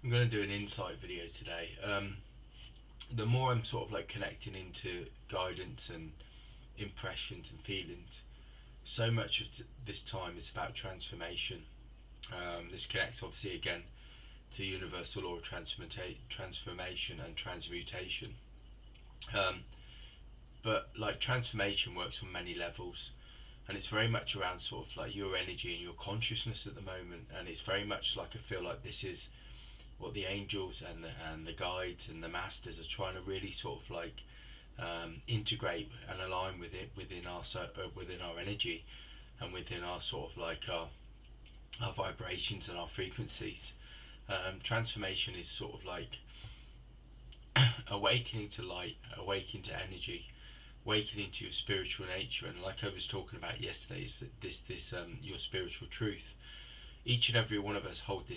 I'm going to do an insight video today. The more I'm sort of like connecting into guidance and impressions and feelings, so much of this time is about transformation. This connects obviously again to universal law of transformation and transmutation. Um, but like transformation works on many levels, and it's very much around sort of like your energy and your consciousness at the moment. And it's very much like I feel like this is what the angels and the guides and the masters are trying to really sort of like integrate and align with it within our energy and within our sort of like our vibrations and our frequencies. Transformation is sort of like awakening to light, awakening to energy, awakening to your spiritual nature. And like I was talking about yesterday, is that this your spiritual truth. Each and every one of us holds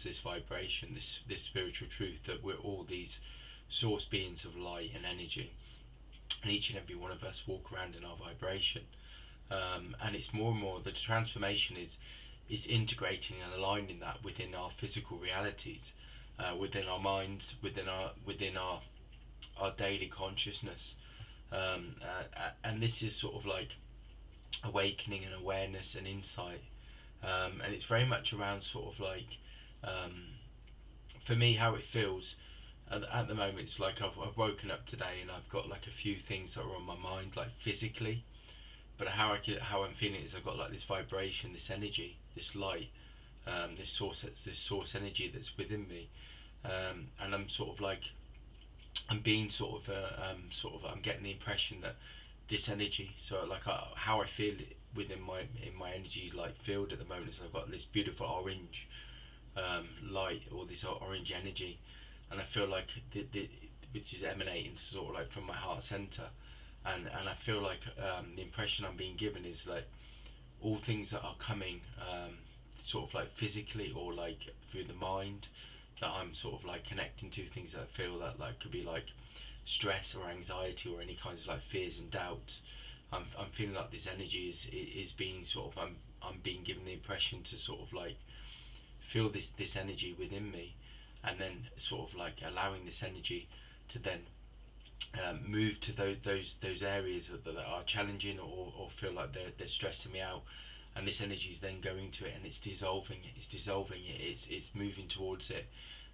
this vibration, this spiritual truth, that we're all these source beings of light and energy, and each and every one of us walk around in our vibration. And it's more and more the transformation is integrating and aligning that within our physical realities, within our minds, within our daily consciousness. And this is sort of like awakening and awareness and insight. And it's very much around sort of like, um, for me, how it feels at the moment. It's like I've woken up today and I've got like a few things that are on my mind, like physically. But how I'm feeling is I've got like this vibration, this energy, this light, this source energy that's within me. And I'm sort of like I'm being I'm getting the impression that this energy, so like how I feel within my energy like field at the moment is I've got this beautiful orange light, or this orange energy, and I feel like which is emanating sort of like from my heart center. And I feel like the impression I'm being given is like all things that are coming, sort of like physically or like through the mind, that I'm sort of like connecting to, things that I feel that like could be like stress or anxiety or any kinds of like fears and doubts. I'm feeling like this energy is being sort of I'm being given the impression to sort of like feel this energy within me, and then sort of like allowing this energy to then move to those areas that are challenging, or feel like they're stressing me out. And this energy is then going to it and it's moving towards it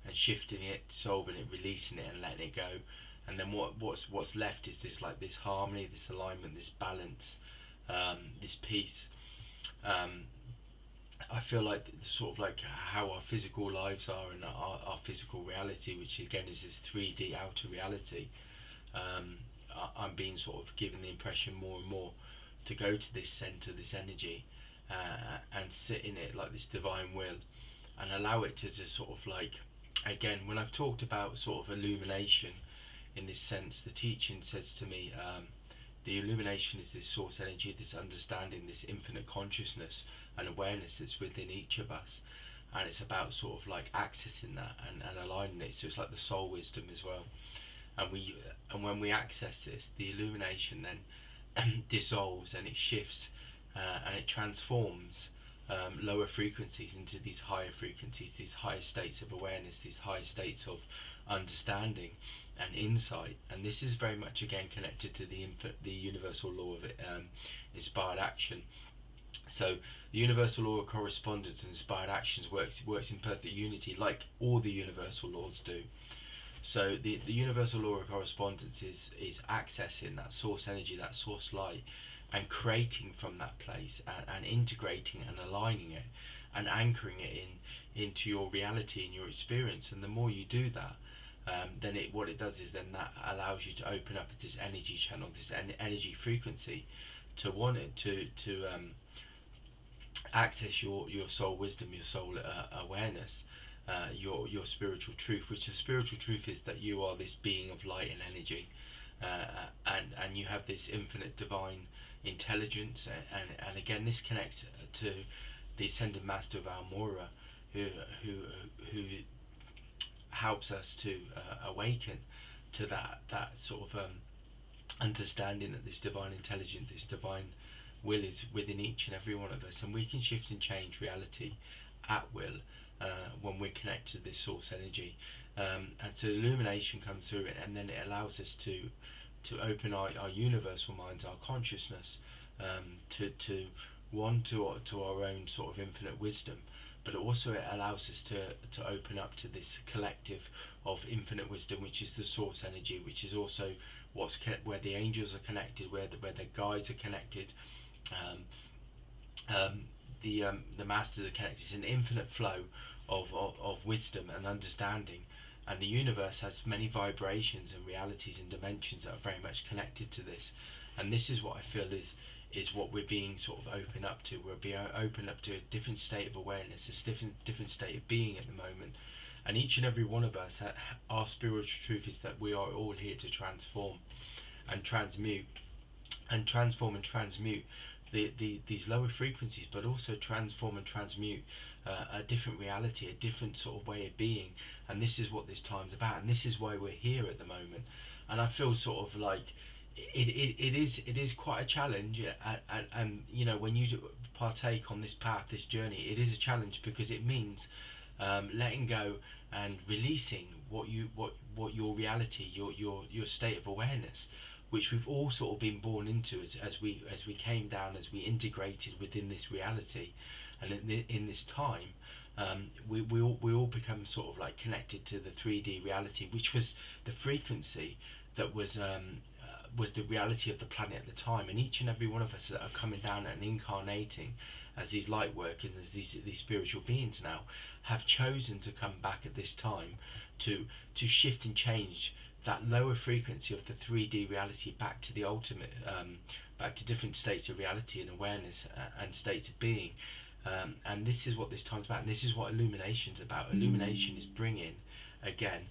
and shifting it, solving it, releasing it and letting it go. And then what's left is this harmony, this alignment, this balance, this peace. um, I feel like sort of like how our physical lives are, and our physical reality, which again is this 3D outer reality. um, I'm being sort of given the impression more and more to go to this center, this energy, and sit in it like this divine will, and allow it to just sort of like, again, when I've talked about sort of illumination in this sense, the teaching says to me, the illumination is this source energy, this understanding, this infinite consciousness and awareness that's within each of us. And it's about sort of like accessing that and aligning it. So it's like the soul wisdom as well. And when we access this, the illumination then dissolves and it shifts, and it transforms lower frequencies into these higher frequencies, these higher states of awareness, these higher states of understanding and insight. And this is very much again connected to the universal law of inspired action. So the universal law of correspondence and inspired actions works in perfect unity, like all the universal laws do. So the universal law of correspondence is accessing that source energy, that source light, and creating from that place, and integrating and aligning it and anchoring it into your reality and your experience. And the more you do that, then what it does is then that allows you to open up this energy channel, this energy frequency, to want it to access your soul wisdom, your soul awareness, your spiritual truth. Which the spiritual truth is that you are this being of light and energy, and you have this infinite divine intelligence. And again, this connects to the ascended master of Almora, who who who helps us to awaken to that sort of understanding that this divine intelligence, this divine will is within each and every one of us, and we can shift and change reality at will, when we're connected to this source energy. And so illumination comes through it, and then it allows us to open our universal minds, our consciousness, to to our own sort of infinite wisdom, but also it allows us to open up to this collective of infinite wisdom, which is the source energy, which is also where the angels are connected, where the guides are connected, um, the masters are connected. It's an infinite flow of wisdom and understanding, and the universe has many vibrations and realities and dimensions that are very much connected to this. And this is what I feel is what we're being sort of open up to. We're being open up to a different state of awareness, a different state of being at the moment. And each and every one of us, our spiritual truth is that we are all here to transform and transmute, and transform and transmute these lower frequencies, but also transform and transmute a different reality, a different sort of way of being. And this is what this time's about, and this is why we're here at the moment. And I feel sort of like it is quite a challenge, and you know, when you partake on this path, this journey, it is a challenge, because it means letting go and releasing what your reality, your state of awareness, which we've all sort of been born into as we came down, as we integrated within this reality, and in this time, we all become sort of like connected to the 3D reality, which was the frequency that was the reality of the planet at the time. And each and every one of us that are coming down and incarnating as these light workers, as these spiritual beings now, have chosen to come back at this time to shift and change that lower frequency of the 3D reality back to the ultimate, back to different states of reality and awareness, and states of being. And this is what this time's about, and this is what illumination's about. Illumination is bringing again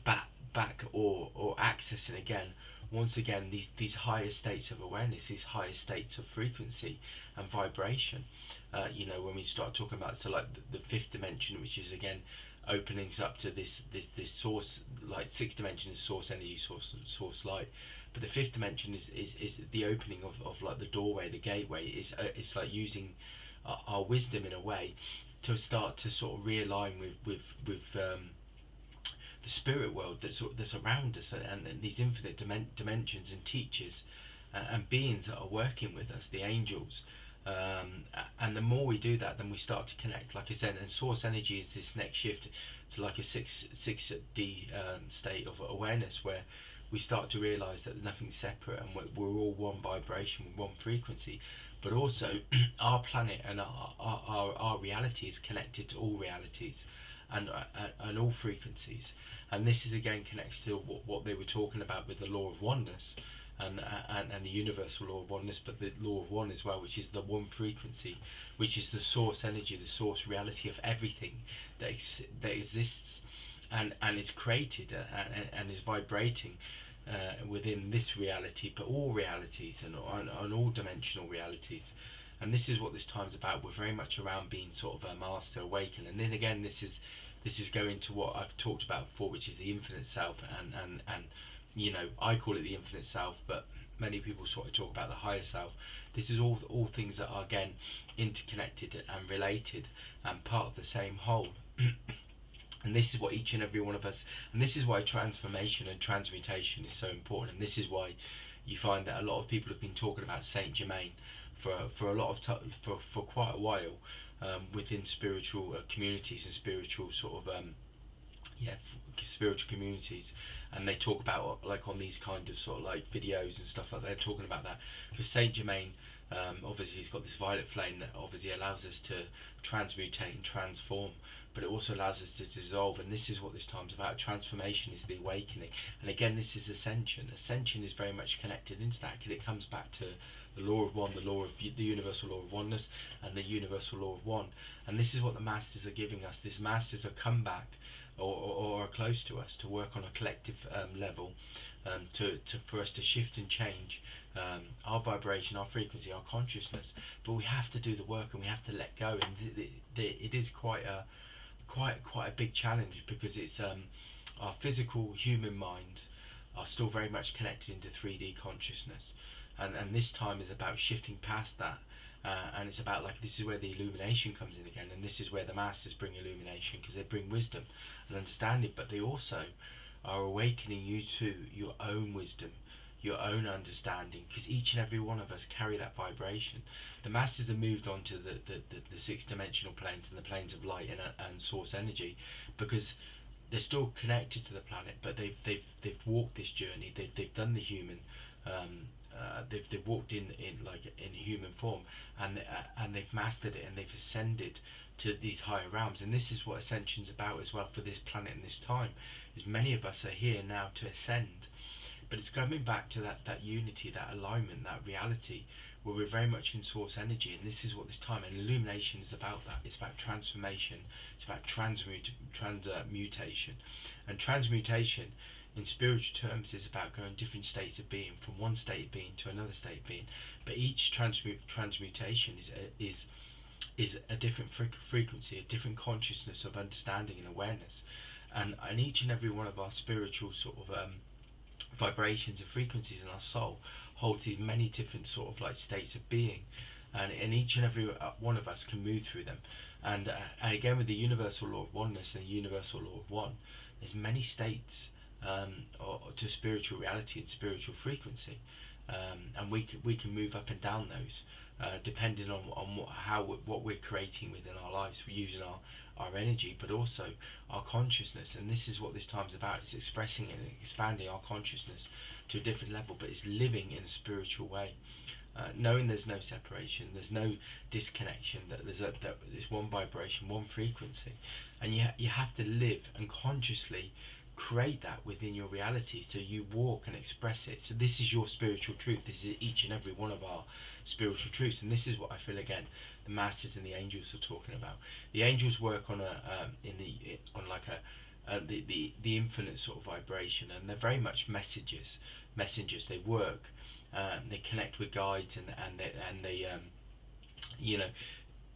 back or accessing again, once again, these higher states of awareness, these higher states of frequency and vibration. You know, when we start talking about, so like the fifth dimension, which is again openings up to this source, like sixth dimension is source energy, source light, but the fifth dimension is the opening of like the doorway, the gateway. It's like using our wisdom in a way to start to sort of realign with the spirit world that's around us, and these infinite dimensions and teachers and beings that are working with us, the angels. And the more we do that, then we start to connect, like I said. And source energy is this next shift to like a 6D state of awareness, where we start to realize that nothing's separate, and we're all one vibration, one frequency. But also our planet and our reality is connected to all realities and all frequencies. And this is again connects to what they were talking about with the law of oneness, and the universal law of oneness, but the law of one as well, which is the one frequency, which is the source energy, the source reality of everything that exists and is created and is vibrating within this reality, but all realities and all dimensional realities. And this is what this time's about. We're very much around being sort of a master awakened. And then again, this is going to what I've talked about before, which is the infinite self, and you know, I call it the infinite self, but many people sort of talk about the higher self. This is all things that are again interconnected and related and part of the same whole. And this is what each and every one of us, and this is why transformation and transmutation is so important. And this is why you find that a lot of people have been talking about Saint Germain for a lot of time, for quite a while, within spiritual communities and spiritual sort of spiritual communities. And they talk about, like on these kind of sort of like videos and stuff like that, they're talking about that. Because Saint Germain, obviously he's got this violet flame that obviously allows us to transmutate and transform, but it also allows us to dissolve. And this is what this time's about. Transformation is the awakening, and again, this is ascension. Ascension is very much connected into that, because it comes back to the law of one, the law of the universal law of oneness, and the universal law of one. And this is what the masters are giving us. These masters are come back, or are close to us, to work on a collective level, for us to shift and change our vibration, our frequency, our consciousness. But we have to do the work, and we have to let go. And it is quite a big challenge, because it's our physical human minds are still very much connected into 3D consciousness, and this time is about shifting past that And it's about like, this is where the illumination comes in again, and this is where the masters bring illumination, because they bring wisdom and understanding, but they also are awakening you to your own wisdom, your own understanding, because each and every one of us carry that vibration. The masters have moved on to the six-dimensional planes and the planes of light and source energy, because they're still connected to the planet, but they've walked this journey. They've done the human. They've walked in like in human form, and they've mastered it, and they've ascended to these higher realms. And this is what ascension's about as well for this planet and this time. Is many of us are here now to ascend, but it's coming back to that unity, that alignment, that reality, where we're very much in source energy. And this is what this time, and illumination is about that. It's about transformation. It's about transmutation. And transmutation in spiritual terms is about going different states of being, from one state of being to another state of being. But each transmutation is a different frequency, a different consciousness of understanding and awareness. And each and every one of our spiritual sort of vibrations and frequencies in our soul holds these many different sort of like states of being, and each and every one of us can move through them. And again, with the universal law of oneness and the universal law of one, there's many states or to spiritual reality and spiritual frequency, and we can move up and down those depending on what we're creating within our lives. We're using our energy, but also our consciousness. And this is what this time's about. It's expressing and expanding our consciousness to a different level, but it's living in a spiritual way, knowing there's no separation, there's no disconnection, that there's one vibration, one frequency, and you have to live and consciously create that within your reality, so you walk and express it. So this is your spiritual truth. This is each and every one of our spiritual truths, and this is what I feel again the masters and the angels are talking about. The angels work on the infinite sort of vibration, and they're very much messengers. They work, they connect with guides, and they you know,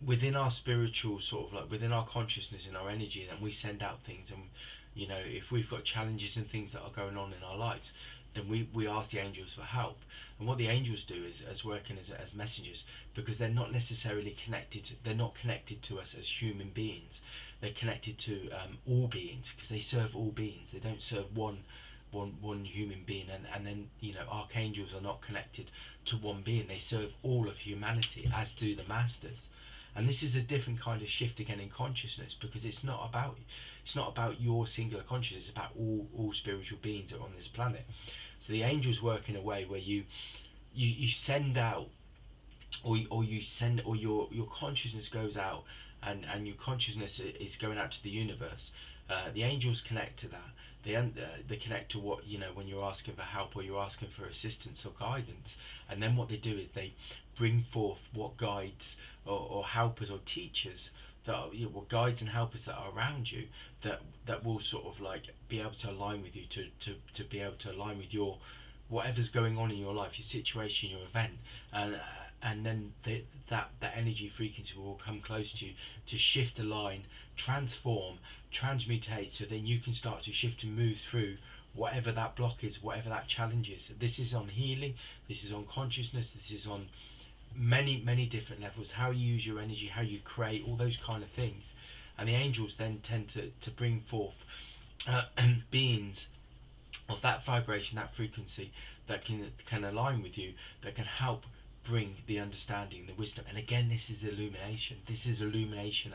within our spiritual sort of like within our consciousness and our energy, then we send out things. And you know, if we've got challenges and things that are going on in our lives, then we ask the angels for help. And what the angels do is as working as messengers, because they're not necessarily connected, they're not connected to us as human beings. They're connected to all beings, because they serve all beings. They don't serve one human being. And then, you know, archangels are not connected to one being. They serve all of humanity, as do the masters. And this is a different kind of shift again in consciousness, because it's not about your singular consciousness. It's about all spiritual beings that are on this planet. So the angels work in a way where you send out, or your consciousness goes out, and your consciousness is going out to the universe. The angels connect to that. They connect to what, you know, when you're asking for help or you're asking for assistance or guidance. And then what they do is they bring forth what guides or helpers or teachers that are, you know, what guides and helpers that are around you, that will sort of like be able to align with you, to be able to align with your whatever's going on in your life, your situation, your event. And then that energy frequency will come close to you to shift, align, transform, transmutate, so then you can start to shift and move through whatever that block is, whatever that challenge is. This is on healing, this is on consciousness, this is on many different levels, how you use your energy, how you create, all those kind of things. And the angels then tend to bring forth beings of that vibration, that frequency, that can align with you, that can help bring the understanding, the wisdom. And again, this is illumination. This is illumination,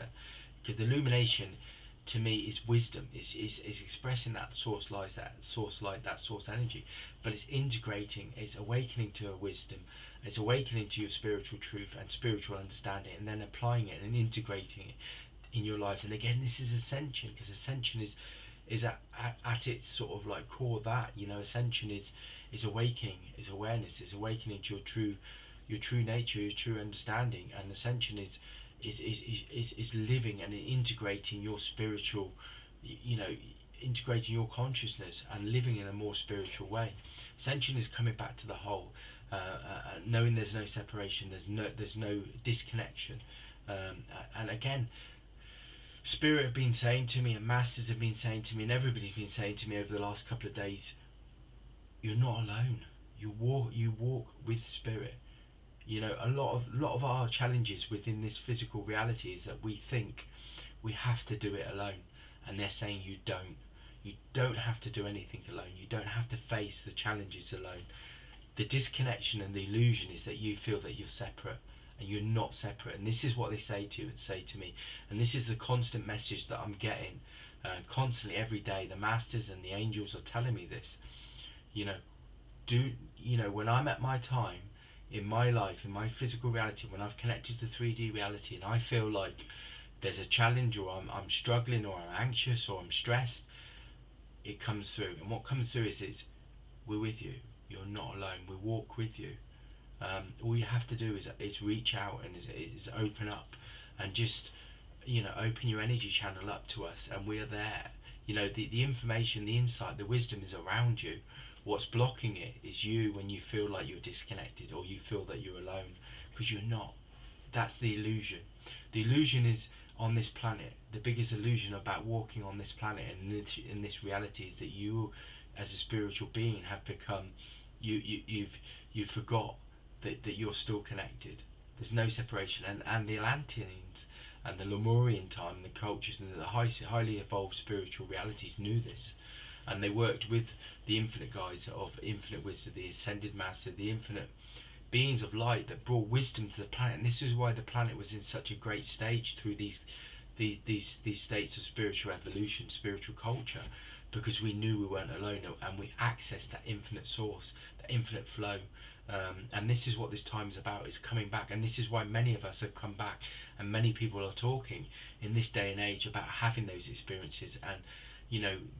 because illumination to me is wisdom. Is expressing that source light, that source energy, but it's integrating, it's awakening to a wisdom, it's awakening to your spiritual truth and spiritual understanding, and then applying it and integrating it in your life. And again, this is ascension, because ascension is at its sort of like core that, you know, ascension is awakening, is awareness, is awakening to your true nature, your true understanding. And ascension is living and integrating your spiritual, you know, integrating your consciousness and living in a more spiritual way. Ascension is coming back to the whole, knowing there's no separation, there's no disconnection. And again, Spirit have been saying to me, and Masters have been saying to me, and everybody's been saying to me over the last couple of days, you're not alone. You walk with Spirit. You know, a lot of our challenges within this physical reality is that we think we have to do it alone, and they're saying you don't. You don't have to do anything alone. You don't have to face the challenges alone. The disconnection and the illusion is that you feel that you're separate, and you're not separate. And this is what they say to you and say to me, and this is the constant message that I'm getting constantly every day. The masters and the angels are telling me this. You know, when I'm at my time in my life, in my physical reality, when I've connected to 3D reality, and I feel like there's a challenge, or I'm struggling, or I'm anxious, or I'm stressed, it comes through. And what comes through is we're with you. You're not alone. We walk with you. All you have to do is reach out and is open up, and just open your energy channel up to us, and we are there. The information, the insight, the wisdom is around you. What's blocking it is you, when you feel like you're disconnected, or you feel that you're alone, because you're not. That's the illusion. The illusion is on this planet. The biggest illusion about walking on this planet and in this reality is that you, as a spiritual being, have become you've forgot that you're still connected. There's no separation, and the Atlanteans and the Lemurian time, the cultures and the highly evolved spiritual realities knew this, and they worked with the infinite guides of infinite wisdom, the ascended master, the infinite beings of light that brought wisdom to the planet. And this is why the planet was in such a great stage through these states of spiritual evolution, spiritual culture, because we knew we weren't alone, and we accessed that infinite source, that infinite flow. And this is what this time is about, is coming back. And this is why many of us have come back, and many people are talking in this day and age about having those experiences. And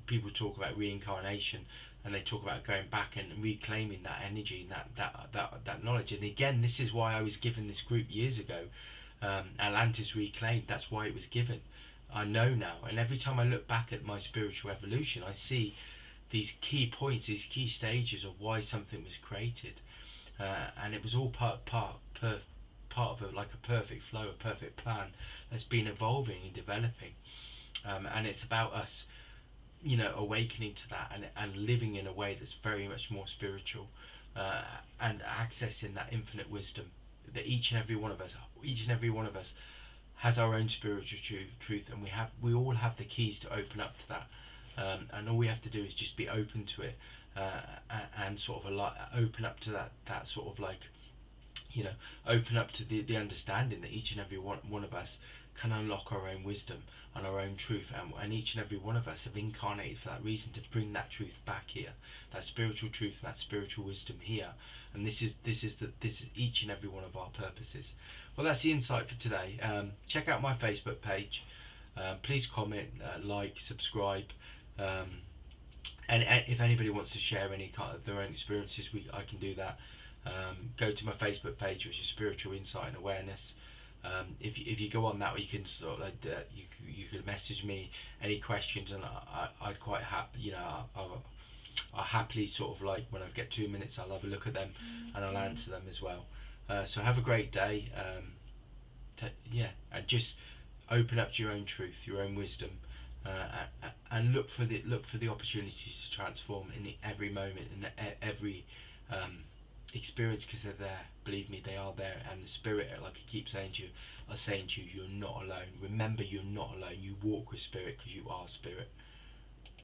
people talk about reincarnation, and they talk about going back and reclaiming that energy and that knowledge. And again, this is why I was given this group years ago, Atlantis Reclaimed. That's why it was given. I know now, and every time I look back at my spiritual evolution, I see these key points, these key stages of why something was created, and it was all part of like a perfect flow, a perfect plan that's been evolving and developing. And it's about us, awakening to that, and living in a way that's very much more spiritual, and accessing that infinite wisdom that each and every one of us has our own spiritual truth, and we all have the keys to open up to that. And all we have to do is just be open to it, and sort of open up to that sort of like, open up to the understanding that each and every one of us can unlock our own wisdom and our own truth, and each and every one of us have incarnated for that reason, to bring that truth back here, that spiritual truth, that spiritual wisdom here. And this is each and every one of our purposes. Well, that's the insight for today. Check out my Facebook page. Please comment, like, subscribe. And if anybody wants to share any kind of their own experiences, I can do that. Go to my Facebook page, which is Spiritual Insight and Awareness. If you go on that, you can sort of like you can message me any questions, and I'd quite I'll happily sort of like, when I get 2 minutes, I'll have a look at them and I'll answer them as well. So have a great day. And just open up to your own truth, your own wisdom, and look for the opportunities to transform in every moment, in every experience, because they're there. Believe me, they are there. And the spirit, like I keep saying to you, you're not alone. Remember, you're not alone. You walk with spirit, because you are spirit.